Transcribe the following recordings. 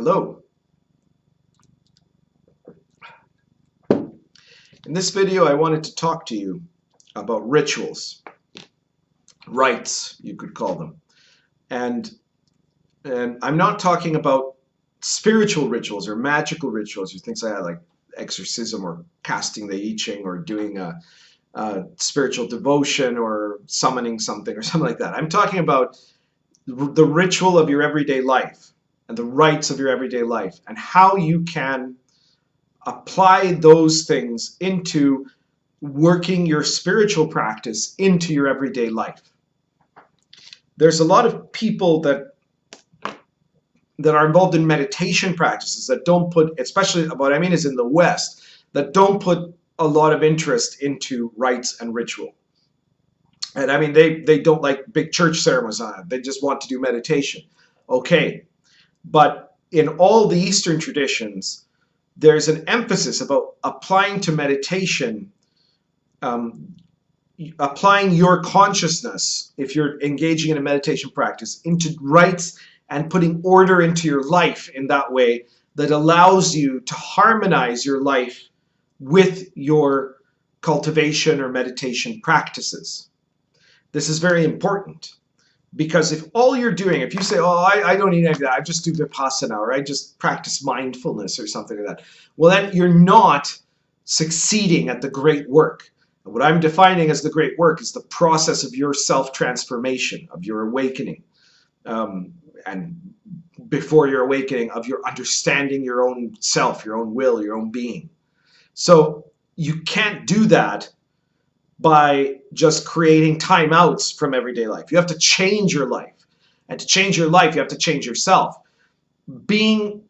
Hello. In this video, I wanted to talk to you about rituals, rites, you could call them. And I'm not talking about spiritual rituals or magical rituals or things like that, like exorcism or casting the I Ching or doing a spiritual devotion or summoning something or something like that. I'm talking about the ritual of your everyday life and the rites of your everyday life and how you can apply those things into working your spiritual practice into your everyday life. There's a lot of people that are involved in meditation practices that don't put, especially what I mean is in the West, that don't put a lot of interest into rites and ritual. And I mean, they don't like big church ceremonies on it. They just want to do meditation. Okay. But in all the Eastern traditions, there's an emphasis about applying to meditation, applying your consciousness, if you're engaging in a meditation practice, into rites and putting order into your life in that way that allows you to harmonize your life with your cultivation or meditation practices. This is very important. Because if all you're doing, if you say, oh, I don't need any of that, I just do Vipassana, or I just practice mindfulness or something like that, well, then you're not succeeding at the great work. And what I'm defining as the great work is the process of your self-transformation, of your awakening. And before your awakening, of your understanding your own self, your own will, your own being. So you can't do that by just creating timeouts from everyday life. You have to change your life. And to change your life, you have to change yourself. Being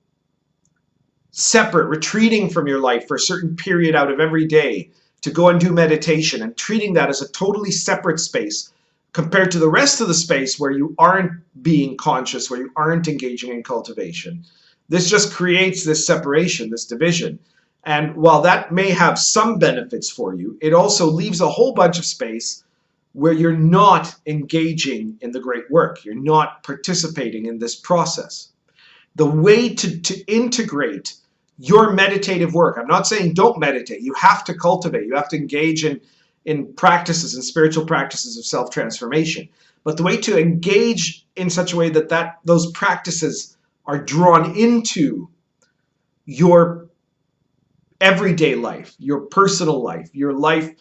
separate, retreating from your life for a certain period out of every day to go and do meditation and treating that as a totally separate space compared to the rest of the space where you aren't being conscious, where you aren't engaging in cultivation. This just creates this separation, this division. And while that may have some benefits for you, it also leaves a whole bunch of space where you're not engaging in the great work. You're not participating in this process. The way to integrate your meditative work, I'm not saying don't meditate. You have to cultivate. You have to engage in practices and spiritual practices of self-transformation. But the way to engage in such a way that those practices are drawn into your everyday life, your personal life, your life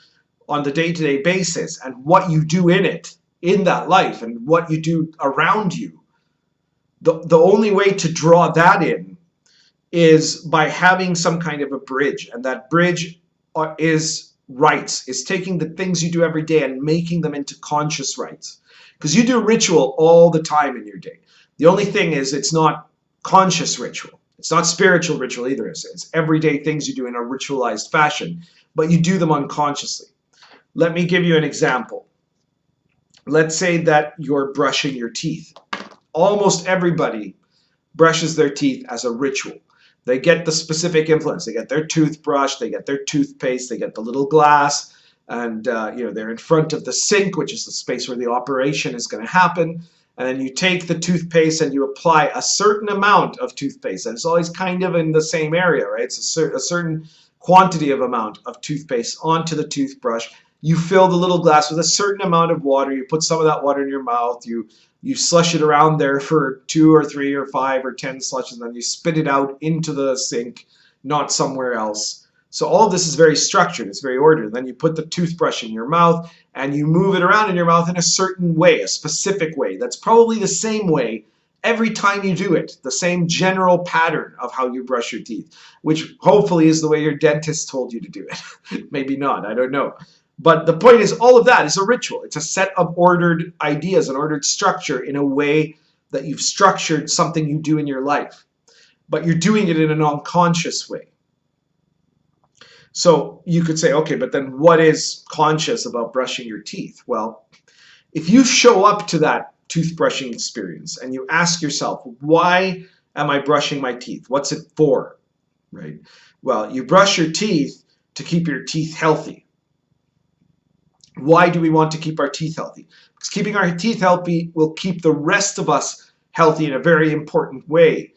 on the day-to-day basis, and what you do in it, in that life, and what you do around you. The only way to draw that in is by having some kind of a bridge, and that bridge is rites, is taking the things you do every day and making them into conscious rites. Because you do ritual all the time in your day. The only thing is it's not conscious ritual. It's not spiritual ritual either. It's everyday things you do in a ritualized fashion, but you do them unconsciously. Let me give you an example. Let's say that you're brushing your teeth. Almost everybody brushes their teeth as a ritual. They get the specific influence. They get their toothbrush, they get their toothpaste, they get the little glass, and they're in front of the sink, which is the space where the operation is going to happen. And then you take the toothpaste and you apply a certain amount of toothpaste. And it's always kind of in the same area, right? It's a certain quantity of amount of toothpaste onto the toothbrush. You fill the little glass with a certain amount of water. You put some of that water in your mouth. You slush it around there for 2 or 3 or 5 or 10 slushes, and then you spit it out into the sink, not somewhere else. So all of this is very structured. It's very ordered. Then you put the toothbrush in your mouth and you move it around in your mouth in a certain way, a specific way. That's probably the same way every time you do it, the same general pattern of how you brush your teeth, which hopefully is the way your dentist told you to do it. Maybe not, I don't know. But the point is, all of that is a ritual. It's a set of ordered ideas, an ordered structure in a way that you've structured something you do in your life. But you're doing it in an unconscious way. So you could say, okay, but then what is conscious about brushing your teeth? Well, if you show up to that toothbrushing experience and you ask yourself, why am I brushing my teeth? What's it for? Right? Well, you brush your teeth to keep your teeth healthy. Why do we want to keep our teeth healthy? Because keeping our teeth healthy will keep the rest of us healthy in a very important way.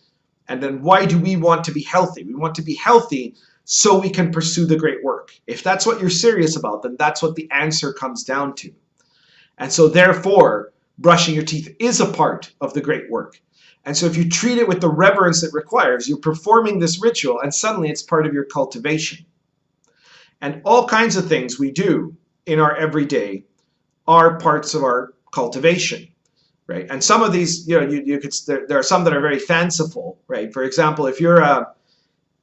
And then why do we want to be healthy? We want to be healthy so we can pursue the great work. If that's what you're serious about, then that's what the answer comes down to. And so therefore, brushing your teeth is a part of the great work. And so if you treat it with the reverence it requires, you're performing this ritual and suddenly it's part of your cultivation. And all kinds of things we do in our everyday are parts of our cultivation, right? And some of these, you could, there are some that are very fanciful, right? For example, if you're a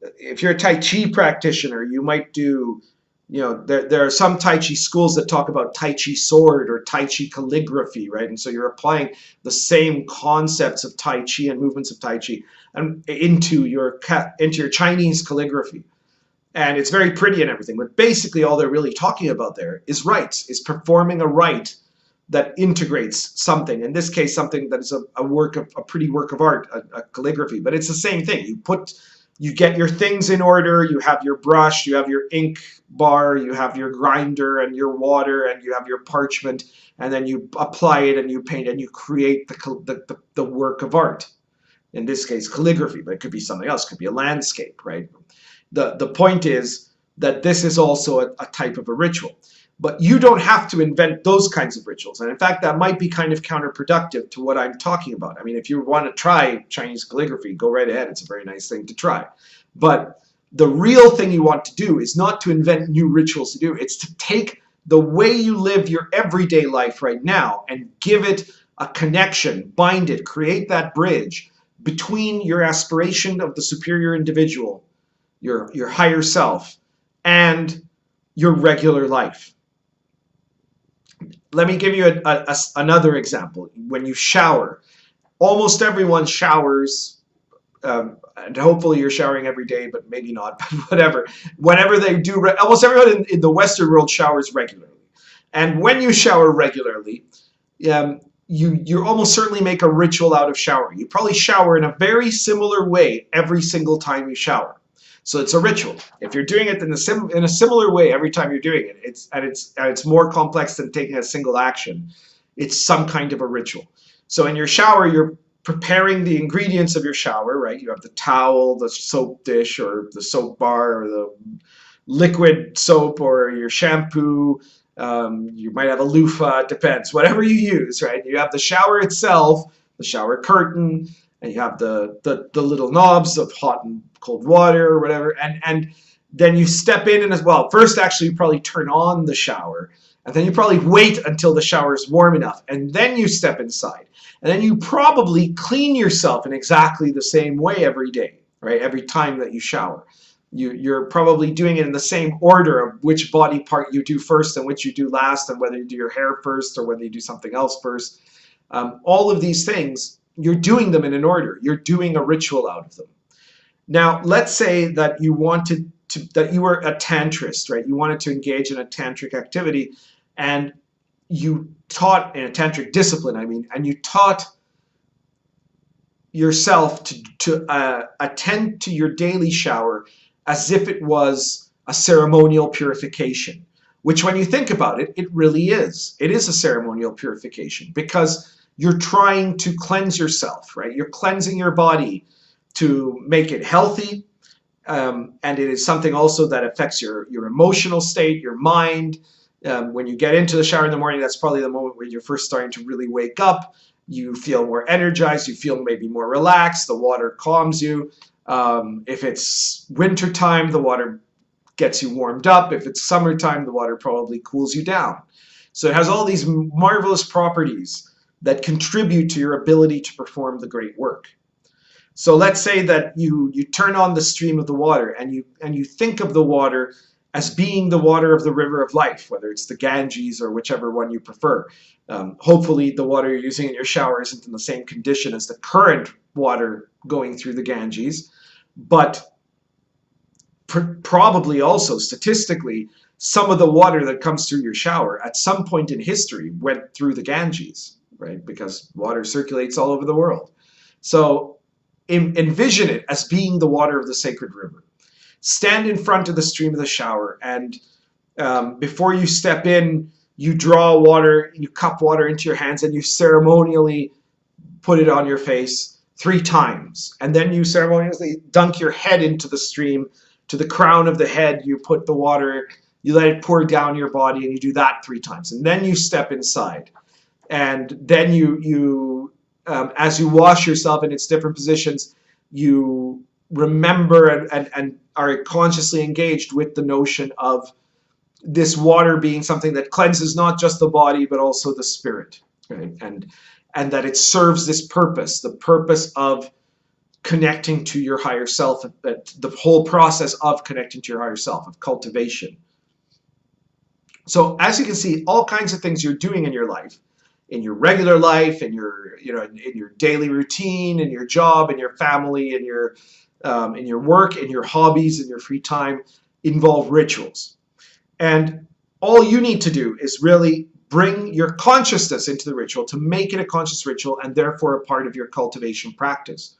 Tai Chi practitioner, you might do, there are some Tai Chi schools that talk about Tai Chi sword or Tai Chi calligraphy, right? And so you're applying the same concepts of Tai Chi and movements of Tai Chi and into your Chinese calligraphy. And it's very pretty and everything, but basically all they're really talking about there is rites, is performing a rite that integrates something. In this case, something that is a pretty work of art, a calligraphy. But it's the same thing. You get your things in order. You have your brush, you have your ink bar, you have your grinder and your water, and you have your parchment, and then you apply it and you paint and you create the work of art. In this case, calligraphy, but it could be something else. It could be a landscape, right? The point is that this is also a type of a ritual. But you don't have to invent those kinds of rituals. And in fact, that might be kind of counterproductive to what I'm talking about. I mean, if you want to try Chinese calligraphy, go right ahead. It's a very nice thing to try. But the real thing you want to do is not to invent new rituals to do. It's to take the way you live your everyday life right now and give it a connection, bind it, create that bridge between your aspiration of the superior individual, your higher self, and your regular life. Let me give you another example. When you shower, almost everyone showers, and hopefully you're showering every day, but maybe not, but whatever. Whenever they do, almost everyone in the Western world showers regularly. And when you shower regularly, you almost certainly make a ritual out of showering. You probably shower in a very similar way every single time you shower. So it's a ritual. If you're doing it in a similar way every time you're doing it, it's more complex than taking a single action. It's some kind of a ritual. So in your shower, you're preparing the ingredients of your shower, right? You have the towel, the soap dish, or the soap bar, or the liquid soap, or your shampoo. You might have a loofah, depends, whatever you use, right? You have the shower itself, the shower curtain, and you have the little knobs of hot and cold water or whatever, and then you step in and as well. First, actually, you probably turn on the shower, and then you probably wait until the shower is warm enough, and then you step inside. And then you probably clean yourself in exactly the same way every day, right? Every time that you shower. You're probably doing it in the same order of which body part you do first and which you do last, and whether you do your hair first or whether you do something else first. All of these things, you're doing them in an order. You're doing a ritual out of them. Now, let's say that you wanted that you were a tantrist, right? You wanted to engage in a tantric activity, and you taught in a tantric discipline, and you taught yourself to attend to your daily shower as if it was a ceremonial purification, which when you think about it, it really is. It is a ceremonial purification because you're trying to cleanse yourself, right? You're cleansing your body to make it healthy, and it is something also that affects your emotional state, your mind. When you get into the shower in the morning, that's probably the moment where you're first starting to really wake up. You feel more energized, you feel maybe more relaxed, the water calms you. If it's wintertime, the water gets you warmed up. If it's summertime, the water probably cools you down. So it has all these marvelous properties that contribute to your ability to perform the great work. So let's say that you turn on the stream of the water and you think of the water as being the water of the river of life, whether it's the Ganges or whichever one you prefer. Hopefully the water you're using in your shower isn't in the same condition as the current water going through the Ganges, but probably also statistically, some of the water that comes through your shower at some point in history went through the Ganges, right? Because water circulates all over the world. So envision it as being the water of the sacred river. Stand in front of the stream of the shower, and before you step in, you draw water, you cup water into your hands, and you ceremonially put it on your face, 3 times. And then you ceremoniously dunk your head into the stream. To the crown of the head, you put the water, you let it pour down your body, and you do that 3 times. And then you step inside. And then as you wash yourself in its different positions, you remember and are consciously engaged with the notion of this water being something that cleanses not just the body but also the spirit, right? And that it serves this purpose, the purpose of connecting to your higher self, the whole process of connecting to your higher self, of cultivation. So as you can see, all kinds of things you're doing in your life, in your regular life, in your daily routine, in your job, in your family, in your work, in your hobbies, in your free time, involve rituals. And all you need to do is really bring your consciousness into the ritual to make it a conscious ritual and therefore a part of your cultivation practice.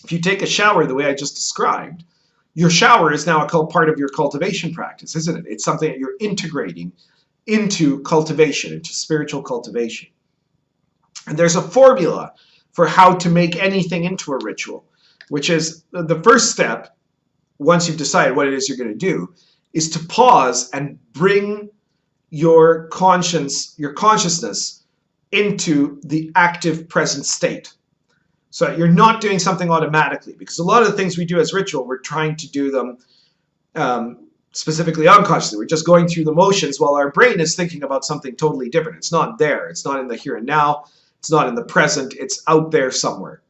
If you take a shower the way I just described, your shower is now a part of your cultivation practice, isn't it? It's something that you're integrating into cultivation, into spiritual cultivation. And there's a formula for how to make anything into a ritual, which is the first step, once you've decided what it is you're going to do, is to pause and bring your consciousness into the active present state. So that you're not doing something automatically, because a lot of the things we do as ritual, we're trying to do them specifically unconsciously. We're just going through the motions while our brain is thinking about something totally different. It's not there. It's not in the here and now. It's not in the present. It's out there somewhere.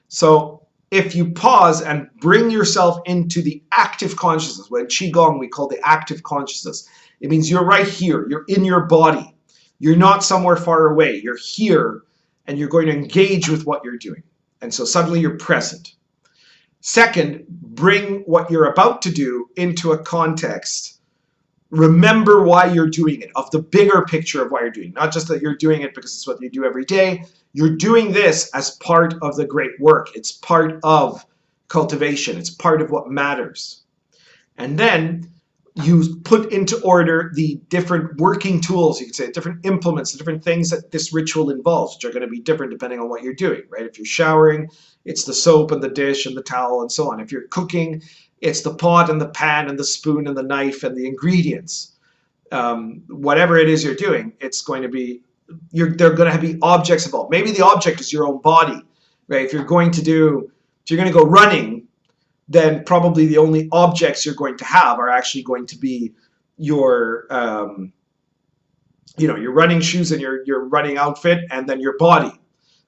So if you pause and bring yourself into the active consciousness, what in Qigong we call the active consciousness, it means you're right here. You're in your body. You're not somewhere far away. You're here, and you're going to engage with what you're doing. And so suddenly you're present. Second, bring what you're about to do into a context. Remember why you're doing it, of the bigger picture of why you're doing it. Not just that you're doing it because it's what you do every day. You're doing this as part of the great work. It's part of cultivation. It's part of what matters. And then you put into order the different working tools, you could say, different implements, the different things that this ritual involves, which are going to be different depending on what you're doing, right? If you're showering, it's the soap and the dish and the towel and so on. If you're cooking, it's the pot and the pan and the spoon and the knife and the ingredients. Whatever it is you're doing, it's going to be, they're going to be objects involved. Maybe the object is your own body, right? If you're going to go running, then probably the only objects you're going to have are actually going to be your, your running shoes and your running outfit, and then your body.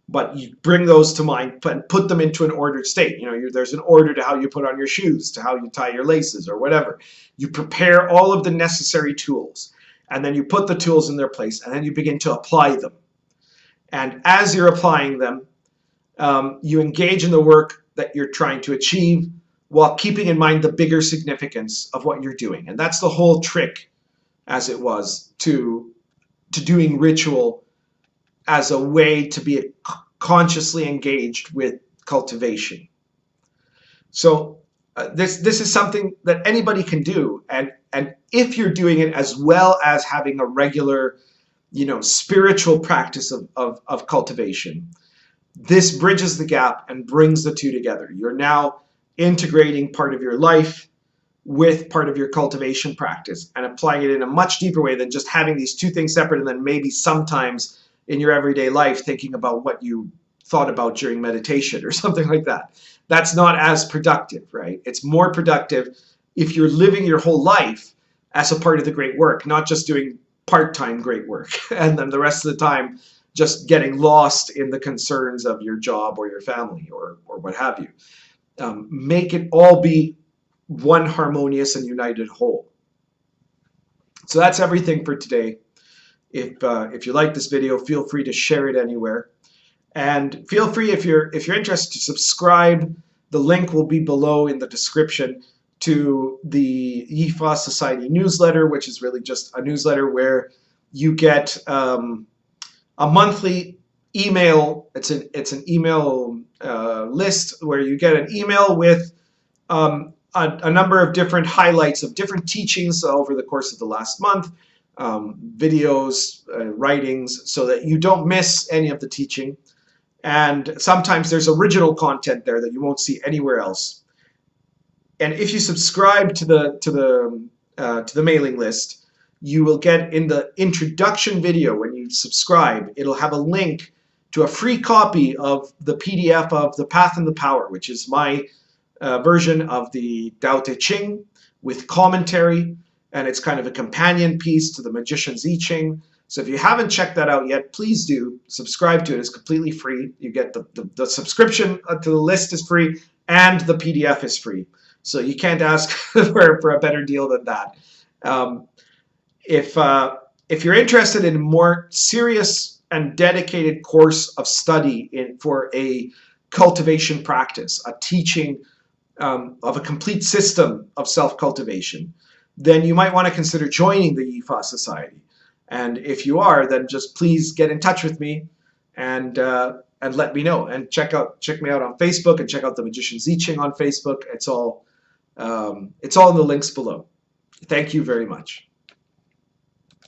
But you bring those to mind and put them into an ordered state. There's an order to how you put on your shoes, to how you tie your laces or whatever. You prepare all of the necessary tools, and then you put the tools in their place, and then you begin to apply them. And as you're applying them, you engage in the work that you're trying to achieve, while keeping in mind the bigger significance of what you're doing. And that's the whole trick, as it was, to doing ritual as a way to be consciously engaged with cultivation. So this is something that anybody can do. And if you're doing it as well as having a regular, spiritual practice of cultivation, this bridges the gap and brings the two together. You're now integrating part of your life with part of your cultivation practice and applying it in a much deeper way than just having these two things separate and then maybe sometimes in your everyday life thinking about what you thought about during meditation or something like that. That's not as productive, right? It's more productive if you're living your whole life as a part of the great work, not just doing part-time great work and then the rest of the time just getting lost in the concerns of your job or your family or what have you. Make it all be one harmonious and united whole. So that's everything for today. If you like this video, feel free to share it anywhere, and feel free, if you're interested, to subscribe. The link will be below in the description to the Yifa Society newsletter, which is really just a newsletter where you get a monthly email. It's an email list where you get an email with a number of different highlights of different teachings over the course of the last month, videos, writings, so that you don't miss any of the teaching. And sometimes there's original content there that you won't see anywhere else. And if you subscribe to the mailing list, you will get in the introduction video when you subscribe, it'll have a link to a free copy of the PDF of The Path and the Power, which is my version of the Tao Te Ching with commentary, and it's kind of a companion piece to the Magician's I Ching. So if you haven't checked that out yet, please do subscribe to it. It's completely free. You get the subscription to the list is free, and the PDF is free. So you can't ask for a better deal than that. Um, if you're interested in a more serious and dedicated course of study for a cultivation practice, a teaching of a complete system of self-cultivation, then you might want to consider joining the Yifa Society. And if you are, then just please get in touch with me and let me know. And check me out on Facebook, and check out the Magician's I Ching on Facebook. It's all in the links below. Thank you very much.